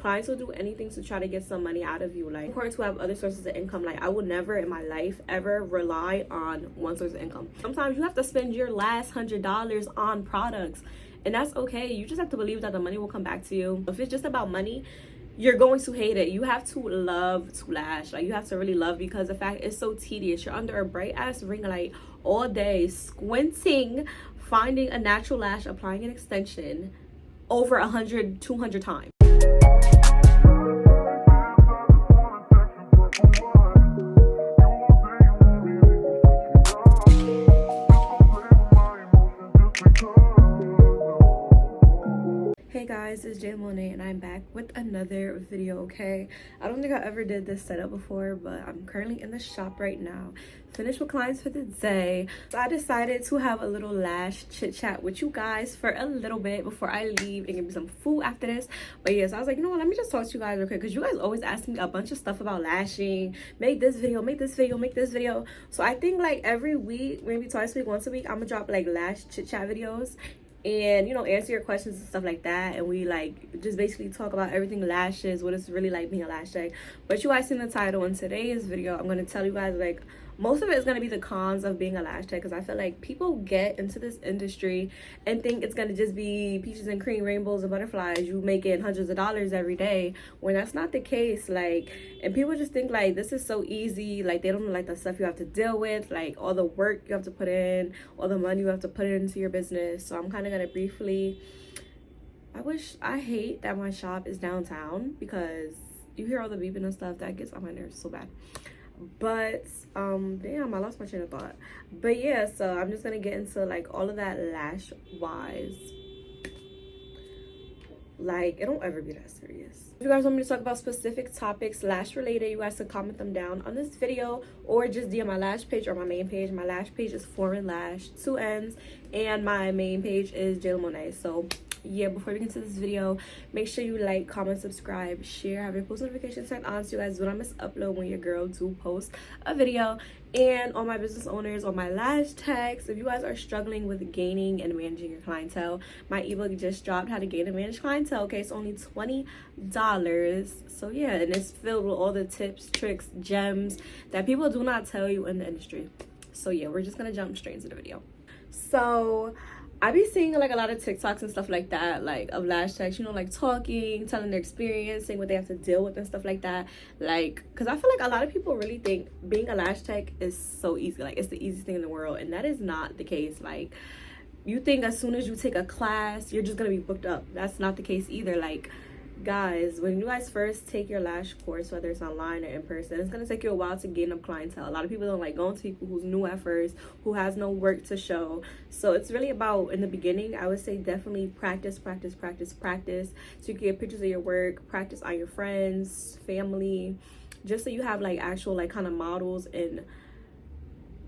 clients will do anything to try to get some money out of you. Like, important to have other sources of income. Like, I will never in my life ever rely on one source of income. Sometimes you have to spend your last $100 on products, and that's okay. You just have to believe that the money will come back to you. If it's just about money, you're going to hate it. You have to love to lash. Like, you have to really love, because the fact is so tedious. You're under a bright ass ring light all day, squinting, finding a natural lash, applying an extension over 100, 200 times. Hey guys, it's Jaelah Monae, and I'm back with another video. Okay, I don't think I ever did this setup before, but I'm currently in the shop right now, finished with clients for the day. So I decided to have a little lash chit chat with you guys for a little bit before I leave and give me some food after this. But yes, I was like, you know what, let me just talk to you guys real quick, because you guys always ask me a bunch of stuff about lashing. Make this video, make this video, make this video. So I think like every week, maybe twice a week, once a week, I'm gonna drop like lash chit chat videos, and, you know, answer your questions and stuff like that. And we like just basically talk about everything lashes, what it's really like being a lash tech. But you guys seen the title. In today's video, I'm going to tell you guys, like, most of it is going to be the cons of being a lash tech, because I feel like people get into this industry and think it's going to just be peaches and cream, rainbows and butterflies, you making hundreds of dollars every day, when that's not the case. Like, and people just think like this is so easy. Like, they don't know like the stuff you have to deal with, like all the work you have to put in, all the money you have to put into your business. So I'm kind of going to briefly, I hate that my shop is downtown, because you hear all the beeping and stuff. That gets on my nerves so bad. But damn, I lost my train of thought. But yeah, so I'm just gonna get into like all of that lash wise. Like, it don't ever be that serious. If you guys want me to talk about specific topics lash related, you guys can comment them down on this video, or just DM my lash page or my main page. My lash page is Foreign Lash, 2 N's, and my main page is Jaelah Monae. So yeah, before we get into this video, make sure you like, comment, subscribe, share, have your post notifications turned on so you guys do not miss upload when your girl do post a video. And all my business owners, all my lash techs, if you guys are struggling with gaining and managing your clientele, my ebook just dropped, How to Gain and Manage Clientele. Okay, it's only $20. So yeah, and it's filled with all the tips, tricks, gems that people do not tell you in the industry. So yeah, we're just gonna jump straight into the video. So I be seeing like a lot of TikToks and stuff like that, like of lash techs, you know, like talking, telling their experience, saying what they have to deal with and stuff like that. Like, because I feel like a lot of people really think being a lash tech is so easy, like it's the easiest thing in the world, and that is not the case. Like, you think as soon as you take a class you're just gonna be booked up. That's not the case either. Like, guys, when you guys first take your lash course, whether it's online or in person, it's gonna take you a while to gain up clientele. A lot of people don't like going to people who's new at first, who has no work to show. So it's really about, in the beginning, I would say definitely practice, so you can get pictures of your work, practice on your friends, family, just so you have like actual like kind of models and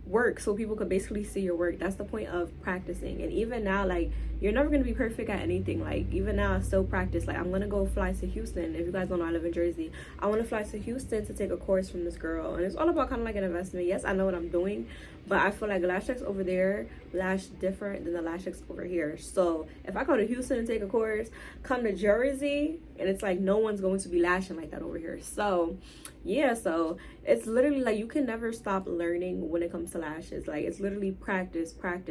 work, so people could basically see your work. That's the point of practicing. And even now, like, you're never going to be perfect at anything. Like, even now I still practice. Like, I'm going to go fly to Houston. If you guys don't know, I live in Jersey. I want to fly to Houston to take a course from this girl, and it's all about kind of like an investment. Yes, I know what I'm doing, but I feel like lash techs over there lash different than the lash techs over here. So if I go to Houston and take a course, come to Jersey, and it's like no one's going to be lashing like that over here. So yeah, so it's literally like you can never stop learning when it comes to lashes. Like, it's literally practice. Like,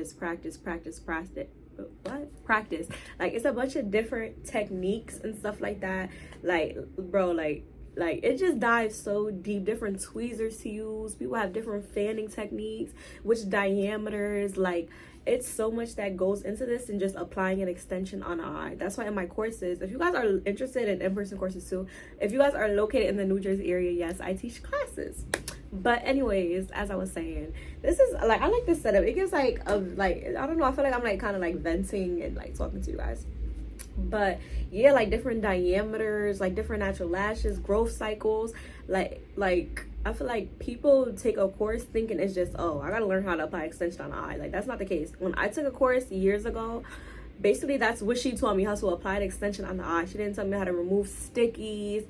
it's a bunch of different techniques and stuff like that. Like, bro, like it just dives so deep. Different tweezers to use, people have different fanning techniques, which diameters. Like, it's so much that goes into this, and just applying an extension on an eye. That's why in my courses, if you guys are interested in in-person courses too, if you guys are located in the New Jersey area, yes, I teach classes. But anyways, as I was saying, this is like, I like this setup. It gives like a, like, I don't know, I feel like I'm like kind of like venting and like talking to you guys. But yeah, like different diameters, like different natural lashes, growth cycles. Like I feel like people take a course thinking it's just, oh, I gotta learn how to apply extension on the eye. Like, that's not the case. When I took a course years ago, basically that's what she taught me, how to apply an extension on the eye. She didn't tell me how to remove stickies,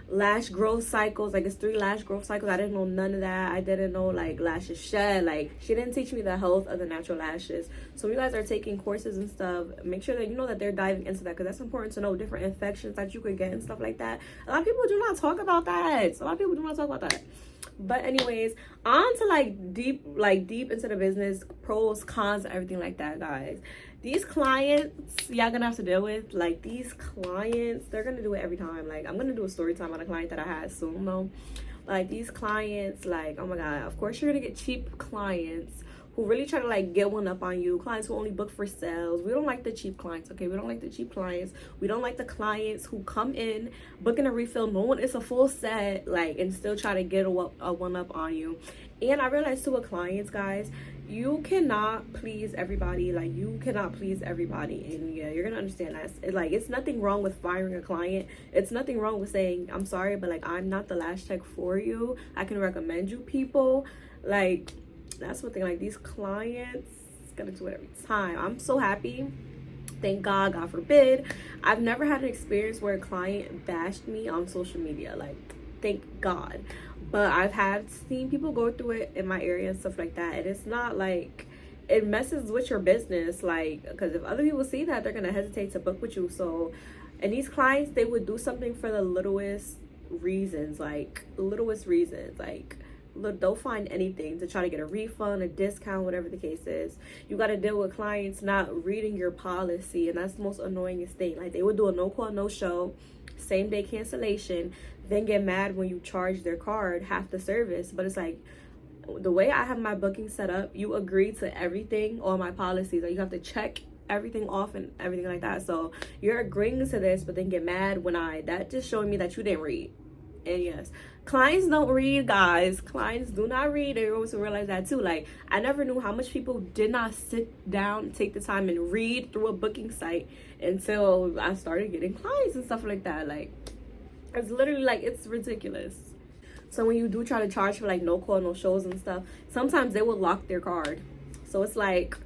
lash growth cycles. Like, it's 3 lash growth cycles. I didn't know none of that. I didn't know like lashes shed. Like, she didn't teach me the health of the natural lashes. So when you guys are taking courses and stuff, make sure that you know that they're diving into that, because that's important to know different infections that you could get and stuff like that. A lot of people do not talk about that. A lot of people do not talk about that. But anyways, on to like deep into the business, pros, cons, everything like that, guys. These clients y'all gonna have to deal with. Like, these clients, they're gonna do it every time. Like, I'm gonna do a story time on a client that I had soon though. Like, these clients, like, oh my god, of course you're gonna get cheap clients who really try to like get one up on you. Clients who only book for sales. We don't like the cheap clients, okay? We don't like the cheap clients. We don't like the clients who come in booking a refill, knowing it's a full set, like, and still try to get a one up on you. And I realized too with clients, guys, you cannot please everybody. Like, you cannot please everybody. And yeah, you're gonna understand that. It's nothing wrong with firing a client. It's nothing wrong with saying, I'm sorry, but like, I'm not the lash tech for you. I can recommend you people. Like, that's one thing. Like, these clients gotta do it every time. I'm so happy, thank God, God forbid, I've never had an experience where a client bashed me on social media. Like, thank God. But I've seen people go through it in my area and stuff like that, and it's not like, it messes with your business. Like, because if other people see that, they're gonna hesitate to book with you. So, and these clients, they would do something for the littlest reasons. Like, they'll find anything to try to get a refund, a discount, whatever the case is. You got to deal with clients not reading your policy, and that's the most annoyingest thing. Like, they would do a no call, no show, same day cancellation, then get mad when you charge their card half the service. But it's like, the way I have my booking set up, you agree to everything on my policies. Like, you have to check everything off and everything like that. So you're agreeing to this, but then get mad when that just showing me that you didn't read. And yes, clients don't read, guys. Clients do not read. Everyone should realize that too. Like, I never knew how much people did not sit down, take the time and read through a booking site until I started getting clients and stuff like that. Like, it's literally like, it's ridiculous. So when you do try to charge for like no call, no shows and stuff, sometimes they will lock their card. So it's like,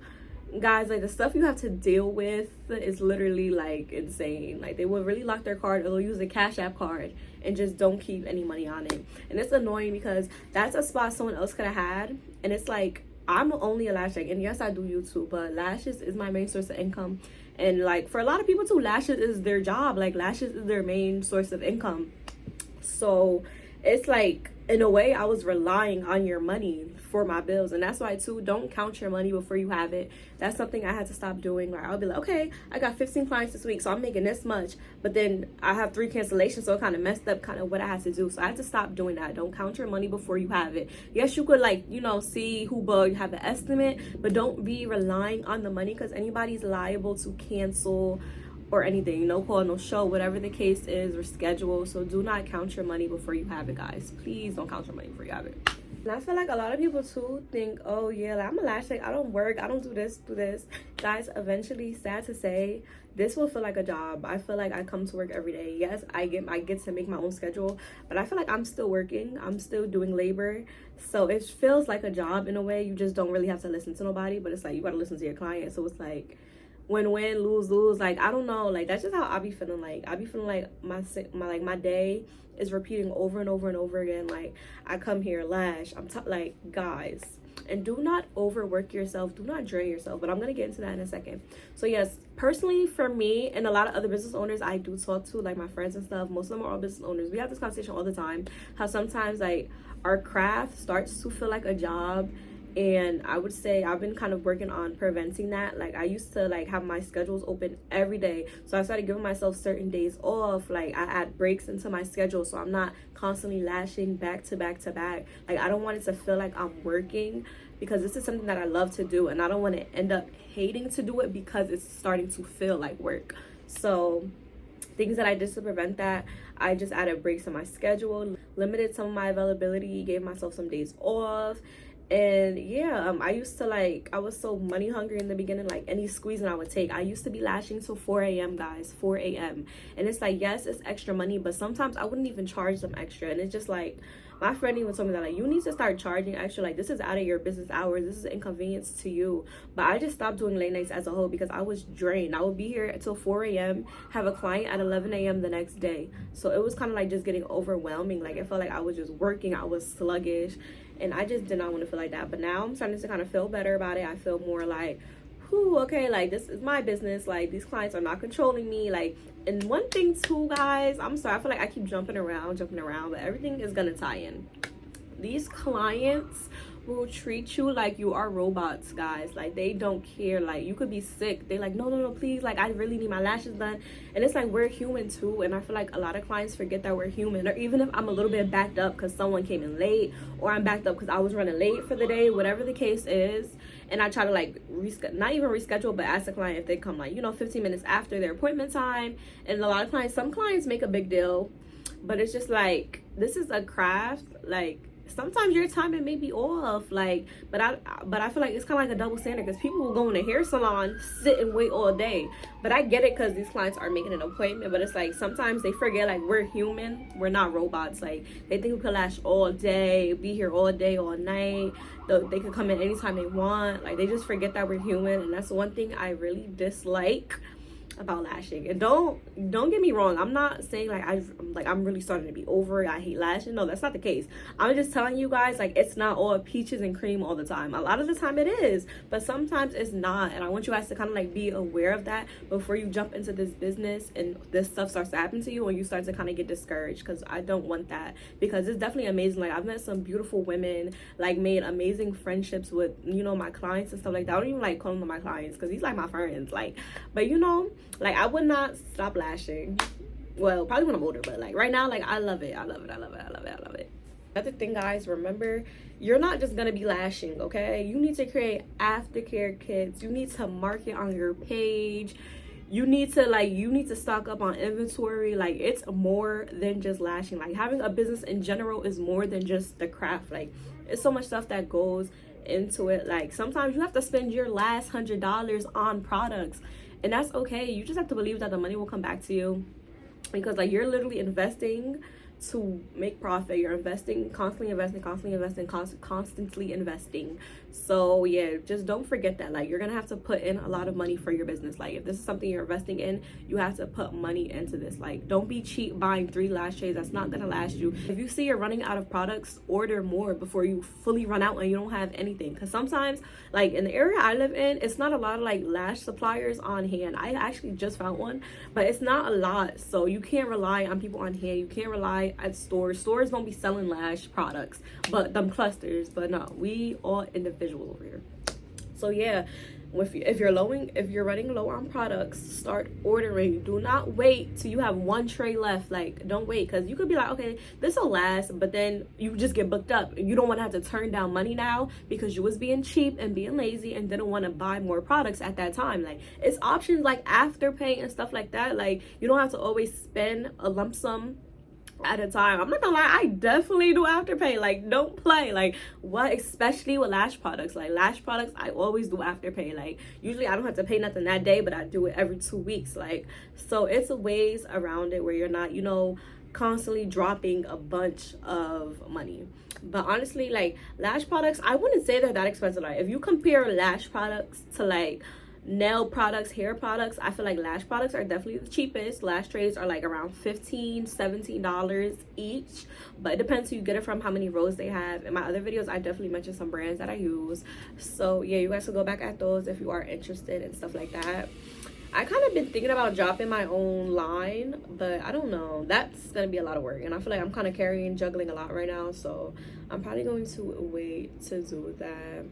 guys, like, the stuff you have to deal with is literally like insane. Like, they will really lock their card, or they'll use a Cash App card and just don't keep any money on it. And it's annoying because that's a spot someone else could have had. And it's like, I'm only a lash tech, and yes, I do YouTube, but lashes is my main source of income. And like, for a lot of people too, lashes is their job. Like, lashes is their main source of income. So it's like, in a way, I was relying on your money for my bills. And that's why too, don't count your money before you have it. That's something I had to stop doing. Like, I'll be like, okay, I got 15 clients this week, so I'm making this much, but then I have 3 cancellations, so it kind of messed up kind of what I had to do. So I had to stop doing that. Don't count your money before you have it. Yes, you could, like, you know, see who booked, have an estimate, but don't be relying on the money, because anybody's liable to cancel or anything, no call, no show, whatever the case is, or schedule. So do not count your money before you have it, guys. Please don't count your money before you have it. And I feel like a lot of people too think, oh yeah, like, I'm a lash tech, I don't work, I don't do this. Guys, eventually, sad to say, this will feel like a job. I feel like I come to work every day. Yes, I get to make my own schedule, but I feel like I'm still working, I'm still doing labor. So it feels like a job in a way. You just don't really have to listen to nobody, but it's like, you gotta listen to your client. So it's like, win-win, lose-lose. Like, I don't know, like, that's just how I be feeling. Like, I be feeling like my day is repeating over and over and over again. Like, I come here, lash, like, guys, and do not overwork yourself, do not drain yourself. But I'm gonna get into that in a second. So yes, personally, for me and a lot of other business owners I do talk to, like my friends and stuff, most of them are all business owners, we have this conversation all the time, how sometimes like our craft starts to feel like a job. And I would say I've been kind of working on preventing that. Like, I used to like have my schedules open every day, so I started giving myself certain days off. Like, I add breaks into my schedule, so I'm not constantly lashing back to back to back. Like, I don't want it to feel like I'm working, because this is something that I love to do, and I don't want to end up hating to do it because it's starting to feel like work. So things that I did to prevent that, I just added breaks in my schedule, limited some of my availability, gave myself some days off. And yeah, I used to like, I was so money hungry in the beginning, like any squeezing I would take. I used to be lashing till 4 a.m. guys, 4 a.m. And it's like, yes, it's extra money, but sometimes I wouldn't even charge them extra. And it's just like, My friend even told me that, like, you need to start charging extra. Like, this is out of your business hours. This is an inconvenience to you. But I just stopped doing late nights as a whole because I was drained. I would be here until 4 a.m., have a client at 11 a.m. the next day. So it was kind of like just getting overwhelming. Like, it felt like I was just working. I was sluggish. And I just did not want to feel like that. But now I'm starting to kind of feel better about it. I feel more like, whew, okay, like, this is my business. Like, these clients are not controlling me. Like, and one thing too, guys, I'm sorry, I feel like I keep jumping around, but everything is gonna tie in. These clients will treat you like you are robots, guys. Like, they don't care. Like, you could be sick, they like, no, please, like, I really need my lashes done. And it's like, we're human too. And I feel like a lot of clients forget that we're human. Or even if I'm a little bit backed up because someone came in late, or I'm backed up because I was running late for the day, whatever the case is, and I try to like not even reschedule, but ask the client if they come, like, you know, 15 minutes after their appointment time. And a lot of clients, some clients make a big deal, but it's just like, this is a craft. Like, sometimes your timing may be off, like, but I feel like it's kind of like a double standard, because people will go in a hair salon, sit and wait all day. But I get it, because these clients are making an appointment. But it's like, sometimes they forget, like, we're human, we're not robots. Like, they think we could lash all day, be here all day, all night. They could come in anytime they want. Like, they just forget that we're human. And that's one thing I really dislike about lashing. And don't get me wrong, I'm not saying like I'm really starting to be over it, I hate lashing. No, that's not the case. I'm just telling you guys, like, it's not all peaches and cream all the time. A lot of the time it is, but sometimes it's not. And I want you guys to kind of like be aware of that before you jump into this business and this stuff starts to happen to you and you start to kind of get discouraged, because I don't want that. Because it's definitely amazing. Like, I've met some beautiful women, like, made amazing friendships with, you know, my clients and stuff like that. I don't even like calling them my clients, because these like my friends. Like, but you know, like, I would not stop lashing. Well, probably when I'm older, but like right now, like, I love it. Another thing, guys, remember, you're not just gonna be lashing, okay? You need to create aftercare kits. You need to market on your page. You need to stock up on inventory. Like, it's more than just lashing. Like, having a business in general is more than just the craft. Like, it's so much stuff that goes into it. Like, sometimes you have to spend your last $100 on products, and that's okay. You just have to believe that the money will come back to you, because like, you're literally investing to make profit. You're investing, constantly investing. So yeah, just don't forget that. Like, you're gonna have to put in a lot of money for your business. Like, if this is something you're investing in, you have to put money into this. Like, don't be cheap buying 3 lash shades. That's not gonna last you. If you see you're running out of products, order more before you fully run out and you don't have anything. Because sometimes, like, in the area I live in, it's not a lot of like lash suppliers on hand. I actually just found one, but it's not a lot. So you can't rely on people on hand. You can't rely at stores don't be selling lash products, but them clusters. But no, we all individuals over here. So yeah, if you're running low on products, start ordering. Do not wait till you have 1 tray left. Like, don't wait, because you could be like, okay, this will last, but then you just get booked up and you don't want to have to turn down money now because you was being cheap and being lazy and didn't want to buy more products at that time. Like, it's options like Afterpay and stuff like that. Like, you don't have to always spend a lump sum at a time. I'm not gonna lie, I definitely do Afterpay. Like, don't play. Like, what, especially with lash products. Like, lash products, I always do Afterpay. Like, usually I don't have to pay nothing that day, but I do it every 2 weeks. Like, so it's a ways around it where you're not, you know, constantly dropping a bunch of money. But honestly, like, lash products, I wouldn't say they're that expensive. Like, if you compare lash products to like nail products, hair products, I feel like lash products are definitely the cheapest. Lash trays are like around $15-17 each, but it depends who you get it from, how many rows they have. In my other videos, I definitely mentioned some brands that I use. So yeah, you guys can go back at those if you are interested and stuff like that. I kind of been thinking about dropping my own line, but I don't know, that's gonna be a lot of work, and I feel like I'm kind of juggling a lot right now, so I'm probably going to wait to do that.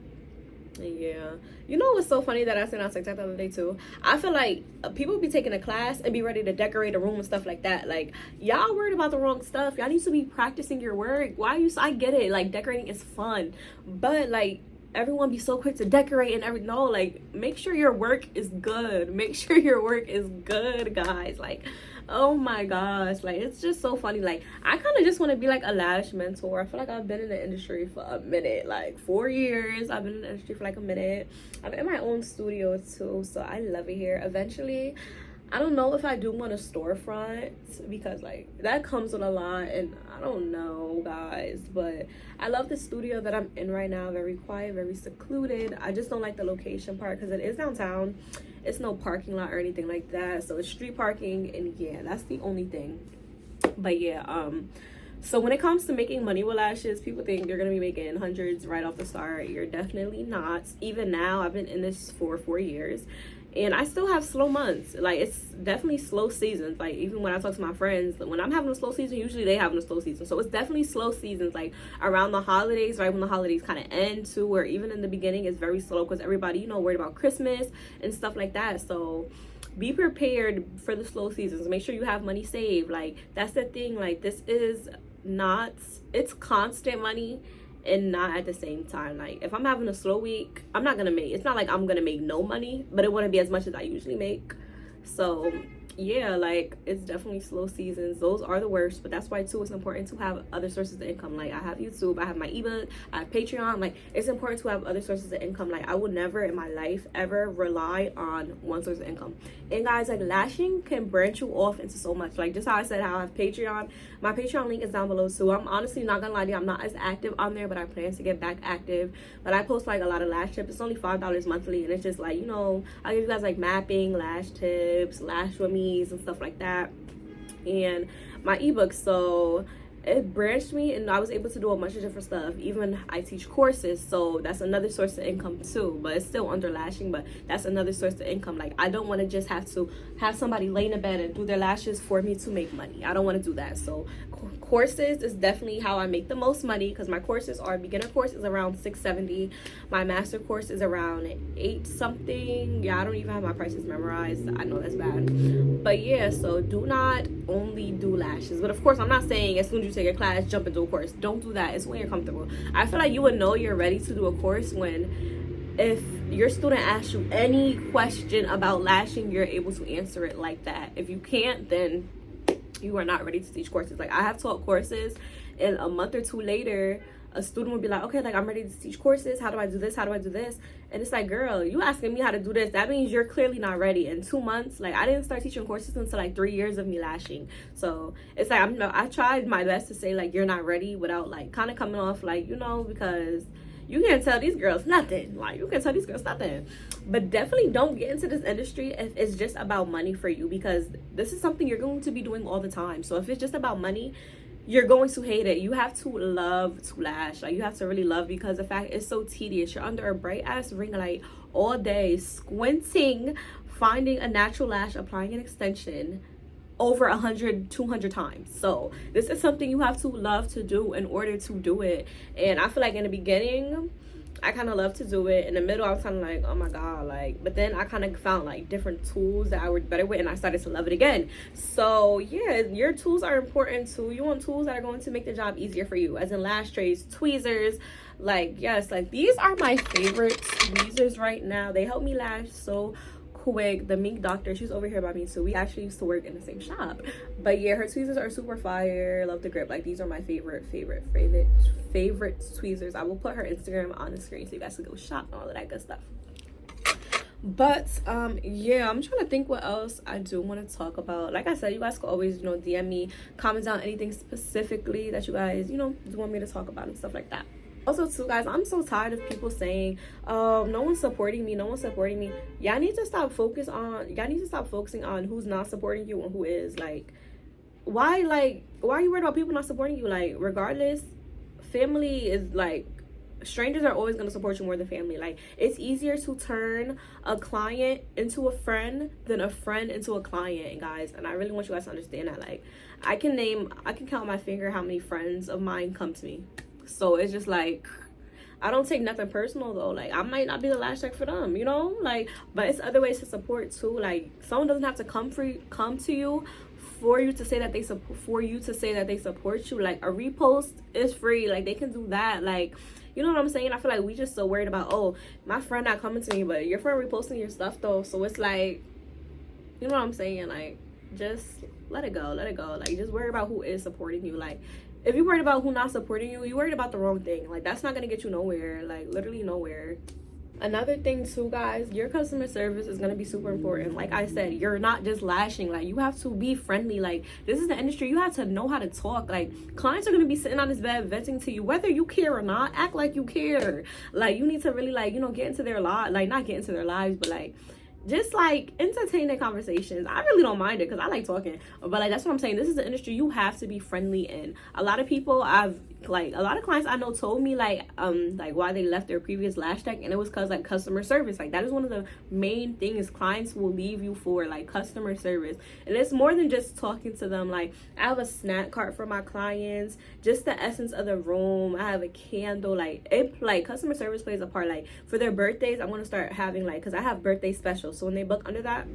Yeah, you know what's so funny that I seen on TikTok the other day too? I feel like people be taking a class and be ready to decorate a room and stuff like that. Like, y'all worried about the wrong stuff. Y'all need to be practicing your work. I get it, like, decorating is fun, but like, everyone be so quick to decorate and no, like, make sure your work is good. Make sure your work is good, guys. Like, oh my gosh, like, it's just so funny. Like, I kind of just want to be like a lash mentor. I feel like I've been in the industry for a minute, like 4 years. I've been in the industry for like a minute. I'm in my own studio too, so I love it here. Eventually I don't know if I do want a storefront, because like that comes with a lot, and I don't know, guys, but I love the studio that I'm in right now. Very quiet, very secluded. I just don't like the location part because it is downtown. It's no parking lot or anything like that, so it's street parking, and yeah, that's the only thing. But yeah, so when it comes to making money with lashes, people think you're gonna be making hundreds right off the start. You're definitely not. Even now, I've been in this for 4 years, and I still have slow months. Like, it's definitely slow seasons. Like, even when I talk to my friends, when I'm having a slow season, usually they having a slow season. So it's definitely slow seasons, like around the holidays, right when the holidays kind of end too, or even in the beginning, it's very slow because everybody, you know, worried about Christmas and stuff like that. So be prepared for the slow seasons. Make sure you have money saved. Like, that's the thing. Like, this is not, it's constant money and not at the same time. Like, if I'm having a slow week, I'm not gonna make, it's not like I'm gonna make no money, but it wouldn't be as much as I usually make. So yeah, like, it's definitely slow seasons. Those are the worst, but that's why too it's important to have other sources of income. Like, I have YouTube, I have my ebook, I have Patreon. Like, it's important to have other sources of income. Like, I would never in my life ever rely on one source of income. And guys, like, lashing can branch you off into so much. Like, just how I said how I have Patreon, my Patreon link is down below too. I'm honestly not gonna lie to you, I'm not as active on there, but I plan to get back active. But I post like a lot of lash tips. It's only $5 monthly, and it's just like, you know, I give you guys like mapping, lash tips, lash with me and stuff like that, and my ebook. So it branched me, and I was able to do a bunch of different stuff. Even I teach courses, so that's another source of income too, but it's still under lashing, but that's another source of income. Like, I don't want to just have to have somebody lay in bed and do their lashes for me to make money. I don't want to do that. So courses is definitely how I make the most money, because my courses are, beginner course is around $670, my master course is around $8 something. Yeah, I don't even have my prices memorized. I know that's bad, but yeah. So do not only do lashes, but of course I'm not saying as soon as you take a class jump into a course. Don't do that. It's when you're comfortable. I feel like you would know you're ready to do a course when, if your student asks you any question about lashing, you're able to answer it like that. If you can't, then you are not ready to teach courses. Like, I have taught courses, and a month or two later a student would be like, okay, like, I'm ready to teach courses. How do I do this? How do I do this? And it's like, girl, you asking me how to do this, that means you're clearly not ready. In 2 months, like, I didn't start teaching courses until like 3 years of me lashing. So it's like, I tried my best to say like you're not ready without like kind of coming off like, you know, because you can't tell these girls nothing. Like, you can tell these girls nothing. But definitely don't get into this industry if it's just about money for you, because this is something you're going to be doing all the time. So if it's just about money, you're going to hate it. You have to love to lash. Like, you have to really love, because the fact it's so tedious. You're under a bright ass ring light all day, squinting, finding a natural lash, applying an extension over 100, 200 times. So this is something you have to love to do in order to do it. And I feel like in the beginning I kind of love to do it. In the middle I was kind of like, oh my god, like, but then I kind of found like different tools that I would better with, and I started to love it again. So yeah, your tools are important too. You want tools that are going to make the job easier for you, as in lash trays, tweezers. Like, yes, like, these are my favorite tweezers right now. They help me lash so quick. The Mink Doctor, she's over here by me, so we actually used to work in the same shop. But yeah, her tweezers are super fire. Love the grip. Like, these are my favorite tweezers. I will put her Instagram on the screen so you guys can go shop and all of that good stuff. But yeah, I'm trying to think what else I do want to talk about. Like I said, you guys can always, you know, DM me, comment down anything specifically that you guys, you know, want me to talk about and stuff like that. Also too, guys, I'm so tired of people saying, no one's supporting me, y'all need to stop focusing on who's not supporting you and who is. Like, why are you worried about people not supporting you? Like, regardless, family is like, strangers are always going to support you more than family. Like, it's easier to turn a client into a friend than a friend into a client, guys. And I really want you guys to understand that. Like, I can count on my finger how many friends of mine come to me. So it's just like, I don't take nothing personal though. Like, I might not be the lash tech for them, you know, like, but it's other ways to support too. Like, someone doesn't have to come to you for you to say that they support you. Like, a repost is free. Like, they can do that. Like, you know what I'm saying? I feel like we just so worried about, oh, my friend not coming to me, but your friend reposting your stuff though. So it's like, you know what I'm saying? Like, just let it go. Like, just worry about who is supporting you. Like, if you're worried about who not supporting you, you're worried about the wrong thing. Like, that's not gonna get you nowhere. Like, literally nowhere. Another thing too, guys, your customer service is going to be super important. Like I said, you're not just lashing. Like, you have to be friendly. Like, this is the industry. You have to know how to talk. Like, clients are going to be sitting on this bed venting to you, whether you care or not. Act like you care. Like, you need to really, like, you know, get into their lives. Like, not get into their lives, but like just like entertain their conversations. I really don't mind it because I like talking, but like that's what I'm saying. This is the industry you have to be friendly in. A lot of people a lot of clients I know told me like why they left their previous lash tech, and it was because like customer service. Like, that is one of the main things clients will leave you for, like customer service. And it's more than just talking to them. Like, I have a snack cart for my clients, just the essence of the room. I have a candle. Like customer service plays a part. Like, for their birthdays, I'm gonna start having like, because I have birthday specials, so when they book under that,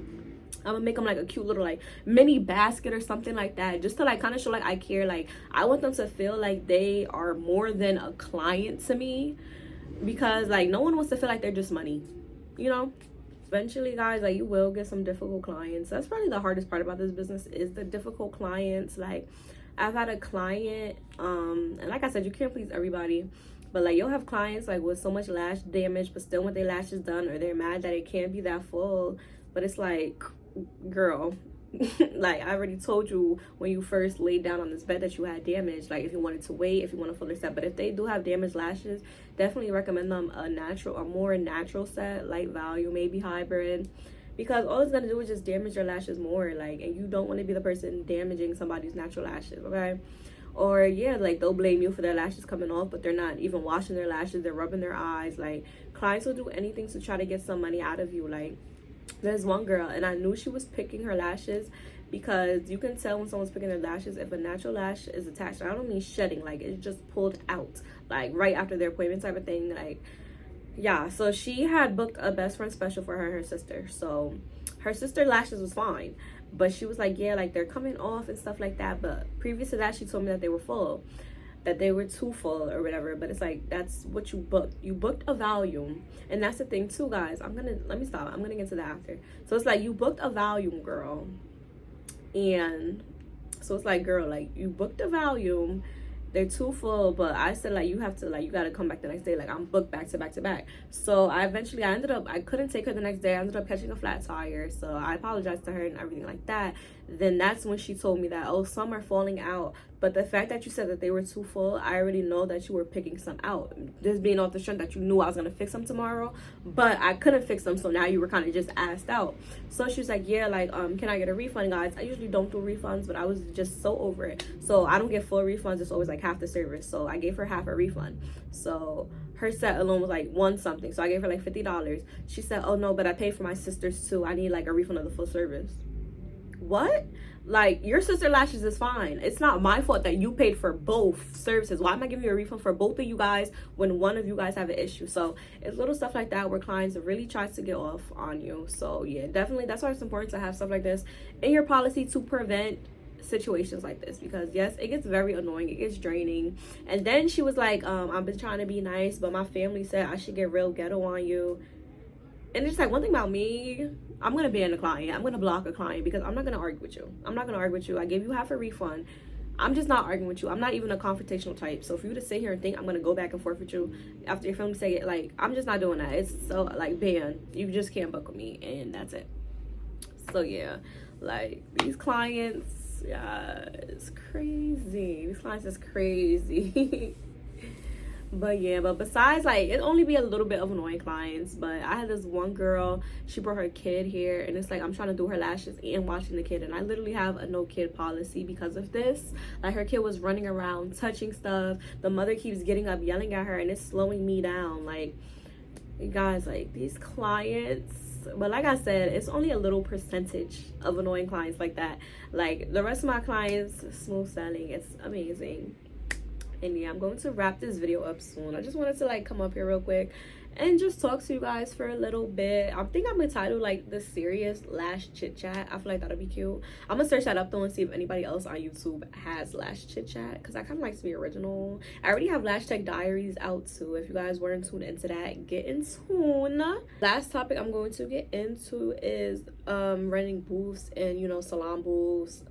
I'm gonna make them like a cute little like mini basket or something like that, just to like kind of show like I care. Like, I want them to feel like they are more than a client to me, because like no one wants to feel like they're just money, you know. Eventually, guys, like, you will get some difficult clients. That's probably the hardest part about this business, is the difficult clients. Like, I've had a client and like I said, you can't please everybody, but like, you'll have clients like with so much lash damage but still want their lashes done, or they're mad that it can't be that full. But it's like, girl, like, I already told you when you first laid down on this bed that you had damage. Like, if you wanted to wait, if you want a fuller set. But if they do have damaged lashes, definitely recommend them a more natural set, light value, maybe hybrid, because all it's gonna do is just damage your lashes more. Like, and you don't want to be the person damaging somebody's natural lashes, okay? Or yeah, like, they'll blame you for their lashes coming off, but they're not even washing their lashes, they're rubbing their eyes. Like, clients will do anything to try to get some money out of you. Like, there's one girl, and I knew she was picking her lashes, because you can tell when someone's picking their lashes if a natural lash is attached. I don't mean shedding, like it's just pulled out, like right after their appointment type of thing. Like, yeah, so she had booked a best friend special for her and her sister. So her sister lashes was fine, but she was like, yeah, like they're coming off and stuff like that. But previous to that, she told me that they were full, that they were too full or whatever. But it's like, that's what you booked. You booked a volume. And that's the thing too, guys. Let me stop. I'm gonna get to that after. So it's like, you booked a volume, girl. And so it's like, girl, like, you booked a volume, they're too full, but I said, like, you have to, like, you gotta come back the next day. Like, I'm booked back to back to back. So I couldn't take her the next day. I ended up catching a flat tire, so I apologized to her and everything like that. Then that's when she told me that, oh, some are falling out, but the fact that you said that they were too full, I already know that you were picking some out, this being off the strength that you knew I was gonna fix them tomorrow, but I couldn't fix them, so now you were kind of just asked out. So she was like, yeah, like, can I get a refund, guys? I usually don't do refunds, but I was just so over it. So I don't get full refunds, it's always like half the service. So I gave her half a refund. So her set alone was like one something, so I gave her like $50. She said, oh no, but I paid for my sister's too, I need like a refund of the full service. What? Like, your sister lashes is fine. It's not my fault that you paid for both services. Why am I giving you a refund for both of you guys when one of you guys have an issue? So it's little stuff like that where clients really try to get off on you. So yeah, definitely, that's why it's important to have stuff like this in your policy to prevent situations like this, because yes, it gets very annoying, it gets draining. And then she was like, I've been trying to be nice, but my family said I should get real ghetto on you. And it's like, one thing about me, I'm gonna ban a client, I'm gonna block a client, because I'm not gonna argue with you. I gave you half a refund. I'm just not arguing with you. I'm not even a confrontational type. So for you to sit here and think I'm gonna go back and forth with you after your family say it, like, I'm just not doing that. It's so like, ban, you just can't book with me, and that's it. So yeah, like, these clients, yeah, it's crazy. These clients is crazy. But yeah, but besides, like, it only be a little bit of annoying clients. But I had this one girl, she brought her kid here, and it's like, I'm trying to do her lashes and watching the kid, and I literally have a no kid policy because of this. Like, her kid was running around touching stuff, the mother keeps getting up yelling at her, and it's slowing me down. Like, you guys, like, these clients, but like I said, it's only a little percentage of annoying clients like that. Like, the rest of my clients, smooth sailing, it's amazing. And yeah, I'm going to wrap this video up soon. I just wanted to like come up here real quick and just talk to you guys for a little bit. I think I'm gonna title like the serious lash chit chat. I feel like that'll be cute. I'm gonna search that up though and see if anybody else on YouTube has lash chit chat, because I kind of like to be original. I already have Lash Tech Diaries out too. If you guys weren't tuned into that, get in tune. Last topic I'm going to get into is renting booths and, you know, salon booths,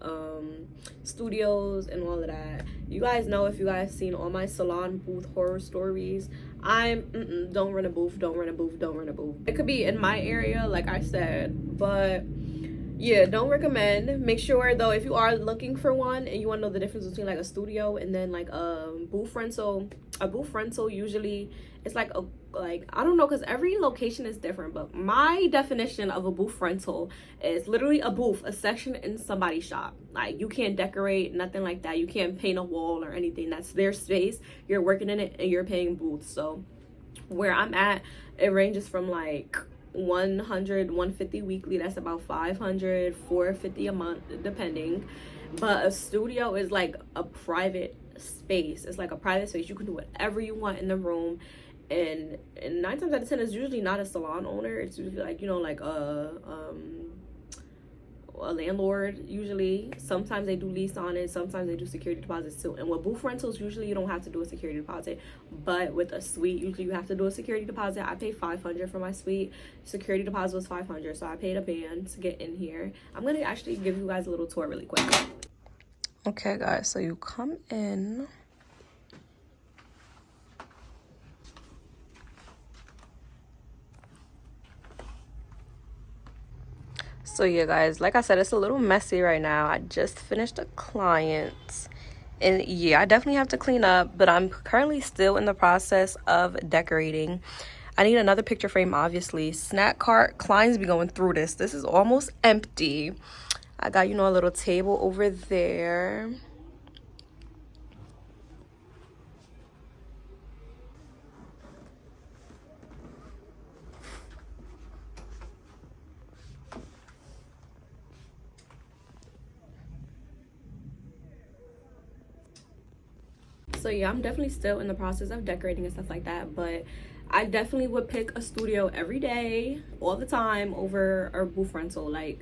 studios and all of that. You guys know, if you guys seen all my salon booth horror stories, don't rent a booth, don't rent a booth, don't rent a booth. It could be in my area, like I said, but yeah, don't recommend. Make sure though, if you are looking for one and you want to know the difference between like a studio and then like a booth rental usually it's like I don't know, because every location is different, but my definition of a booth rental is literally a booth, a section in somebody's shop. Like, you can't decorate, nothing like that. You can't paint a wall or anything. That's their space. You're working in it and you're paying booths. So where I'm at, it ranges from like 100, 150 weekly. That's about 500, 450 a month, depending. But a studio is like a private space. It's like a private space. You can do whatever you want in the room. And 9 times out of 10, it's usually not a salon owner. It's usually like, you know, like a landlord usually. Sometimes they do lease on it. Sometimes they do security deposits too. And with booth rentals, usually you don't have to do a security deposit. But with a suite, usually you have to do a security deposit. I paid $500 for my suite. Security deposit was $500, so I paid a band to get in here. I'm gonna actually give you guys a little tour really quick. Okay guys, so you come in. So yeah guys, like I said, it's a little messy right now. I just finished a client and yeah, I definitely have to clean up, but I'm currently still in the process of decorating. I need another picture frame, obviously. Snack cart, clients be going through this. This is almost empty. I got, you know, a little table over there. So yeah, I'm definitely still in the process of decorating and stuff like that, but I definitely would pick a studio every day, all the time, over a booth rental. Like,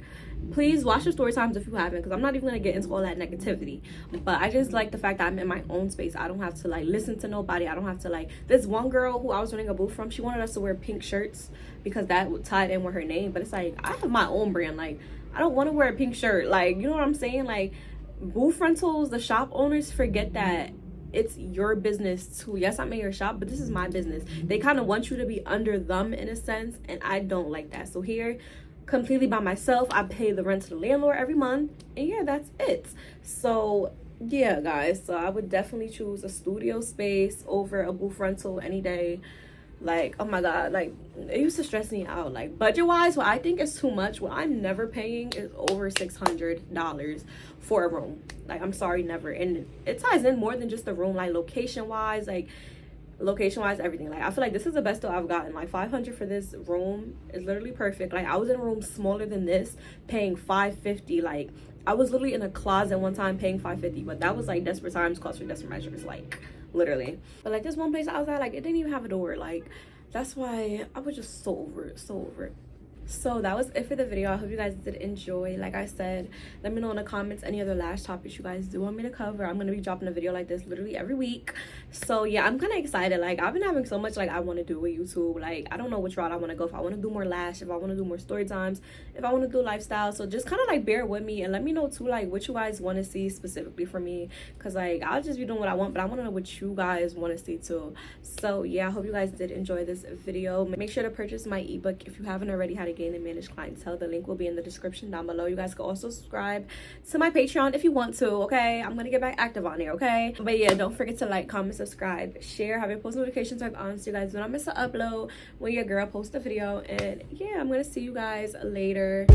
please watch the story times if you haven't, because I'm not even gonna get into all that negativity, but I just like the fact that I'm in my own space. I don't have to like listen to nobody. I don't have to like, this one girl who I was running a booth from, she wanted us to wear pink shirts because that would tie in with her name, but it's like, I have my own brand. Like, I don't want to wear a pink shirt. Like, you know what I'm saying? Like, booth rentals, the shop owners forget that it's your business too. Yes, I'm in your shop, but this is my business. They kind of want you to be under them in a sense, and I don't like that. So here, completely by myself, I pay the rent to the landlord every month, and yeah, that's it. So yeah guys, so I would definitely choose a studio space over a booth rental any day. Like, oh my god, like, it used to stress me out. Like, budget wise, what I think is too much, what I'm never paying is over $600 for a room. Like, I'm sorry, never. And it ties in more than just the room, like location wise, everything. Like, I feel like this is the best deal I've gotten. Like, $500 for this room is literally perfect. Like, I was in a room smaller than this paying $550. Like, I was literally in a closet one time paying $550, but that was like desperate times calls for desperate measures, like literally. But like, this one place I was at, like, it didn't even have a door. Like, that's why I was just so over it. So that was it for the video. I hope you guys did enjoy. Like I said, let me know in the comments any other lash topics you guys do want me to cover. I'm gonna be dropping a video like this literally every week. So yeah, I'm kind of excited. Like, I've been having so much like I want to do with YouTube. Like, I don't know which route I want to go. If I want to do more lash, if I want to do more story times, if I want to do lifestyle. So just kind of like bear with me and let me know too, like, what you guys want to see specifically for me, because like, I'll just be doing what I want, but I want to know what you guys want to see too. So yeah, I hope you guys did enjoy this video. Make sure to purchase my ebook if you haven't already, how to gain and manage clientele. The link will be in the description down below. You guys can also subscribe to my Patreon if you want to. Okay, I'm gonna get back active on there. Okay, but yeah, don't forget to like, comment, subscribe, share, have your post notifications turned on so you guys do not miss an upload when your girl posts a video. And yeah, I'm gonna see you guys later.